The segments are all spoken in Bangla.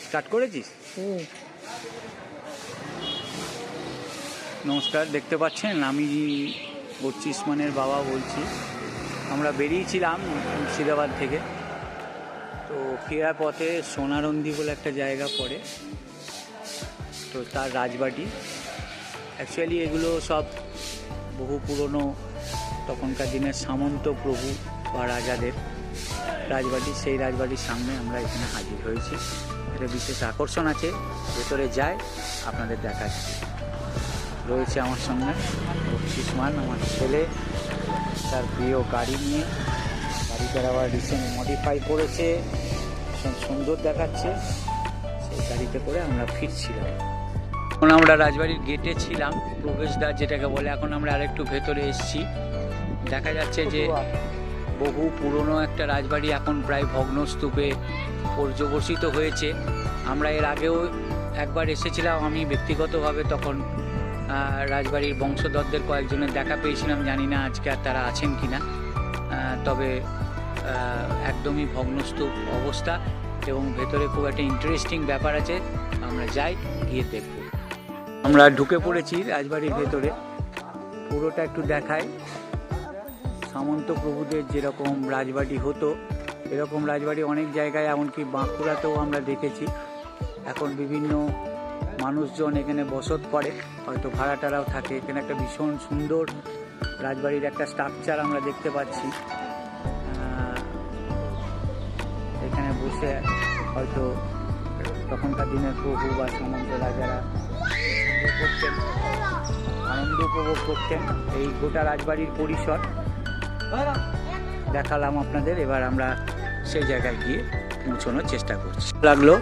স্টার্ট করেছিস? নমস্কার, দেখতে পাচ্ছেন আমি বর্চিসমানের বাবা বলছি। আমরা বেরিয়েছিলাম মুর্শিদাবাদ থেকে, তো ফেরার পথে সোনারন্দি বলে একটা জায়গা পড়ে, তো তার রাজবাটি। অ্যাকচুয়ালি এগুলো সব বহু পুরনো তখনকার দিনের সামন্ত প্রভু বা রাজাদের রাজবাটি। সেই রাজবাটির সামনে আমরা এখানে হাজির হয়েছি। এটা বিশেষ আকর্ষণ আছে, ভেতরে যায় আপনাদের দেখাচ্ছি। রয়েছে আমার সঙ্গে বর্চিসমান, আমার ছেলে, তার প্রিয় গাড়ি নিয়ে। গাড়িটার আবার রিসেন্ট মডিফাই করেছে, ভীষণ সুন্দর দেখাচ্ছে। সেই গাড়িতে করে আমরা ফিরছিলাম। এখন আমরা রাজবাড়ির গেটে ছিলাম, প্রবেশদ্বার যেটাকে বলে। এখন আমরা আরেকটু ভেতরে এসেছি। দেখা যাচ্ছে যে বহু পুরনো একটা রাজবাড়ি এখন প্রায় ভগ্নস্তূপে পর্যবসিত হয়েছে। আমরা এর আগেও একবার এসেছিলাম আমি ব্যক্তিগতভাবে, তখন রাজবাড়ির বংশধরদের কয়েকজনের দেখা পেয়েছিলাম। জানি না আজকে আর তারা আছেন কিনা, তবে একদমই ভগ্নস্তূপ অবস্থা এবং ভেতরে খুব একটা ইন্টারেস্টিং ব্যাপার আছে। আমরা যাই, গিয়ে দেখব। আমরা ঢুকে পড়েছি রাজবাড়ির ভেতরে। পুরোটা একটু দেখাই। সামন্ত প্রভুদের যেরকম রাজবাড়ি হতো, এরকম রাজবাড়ি অনেক জায়গায়, এমনকি বাঁকুড়াতেও আমরা দেখেছি। এখন বিভিন্ন মানুষজন এখানে বসত করে, হয়তো ভাড়াটারাও থাকে। এখানে একটা ভীষণ সুন্দর রাজবাড়ির একটা স্ট্রাকচার আমরা দেখতে পাচ্ছি। এখানে বসে হয়তো তখনকার দিনের প্রভু বা সামন্ত রাজারা করতেন, আনন্দ উপভোগ করতেন। এই গোটা রাজবাড়ির পরিসর দেখালাম আপনাদের। এবার আমরা সেই জায়গায় গিয়ে পৌঁছানোর চেষ্টা করছি। লাগলো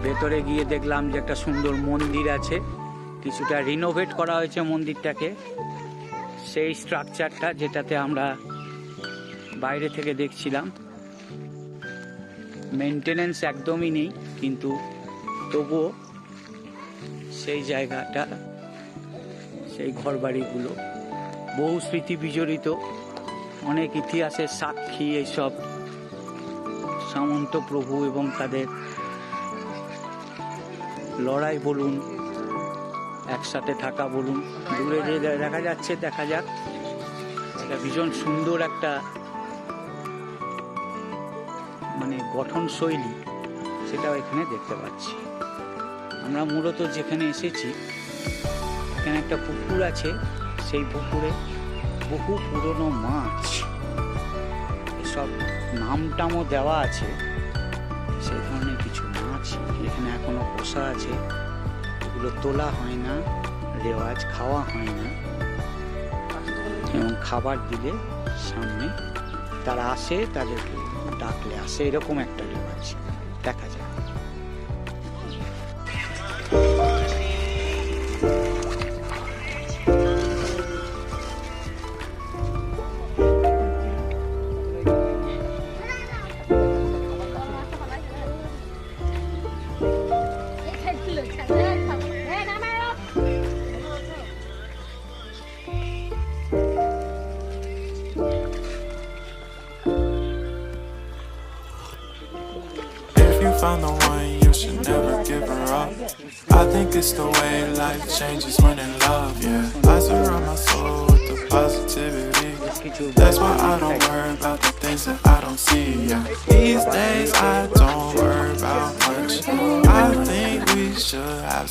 ভেতরে গিয়ে দেখলাম যে একটা সুন্দর মন্দির আছে, কিছুটা রিনোভেট করা হয়েছে মন্দিরটাকে। সেই স্ট্রাকচারটা যেটাতে আমরা বাইরে থেকে দেখছিলাম, মেনটেনেন্স একদমই নেই, কিন্তু তবুও সেই জায়গাটা, সেই ঘরবাড়িগুলো বহু স্মৃতি বিজড়িত, অনেক ইতিহাসের সাক্ষী এইসব সামন্ত প্রভু এবং তাদের লড়াই বলুন, একসাথে থাকা বলুন। দূরে যে দেখা যাচ্ছে, দেখা যাক। এটা ভীষণ সুন্দর একটা মানে গঠন শৈলী, সেটাও এখানে দেখতে পাচ্ছি। আমরা মূলত যেখানে এসেছি, এখানে একটা পুকুর আছে। সেই পুকুরে বহু পুরনো মাছ, এসব নামটামও দেওয়া আছে। সেই ধরনের কিছু মাছ এখানে এখনো পোষা আছে। এগুলো তোলা হয় না, রেওয়াজ খাওয়া হয় না, এবং খাবার দিলে সামনে তারা আসে, তাদেরকে ডাকলে আসে, এরকম একটা রেওয়াজ দেখা যায়। Found the one, you should never give her up. I think it's the way life changes when in love, yeah. I surround my soul with the positivity. That's why I don't worry about the things that I don't see, yeah. These days I don't worry about much. I think we should have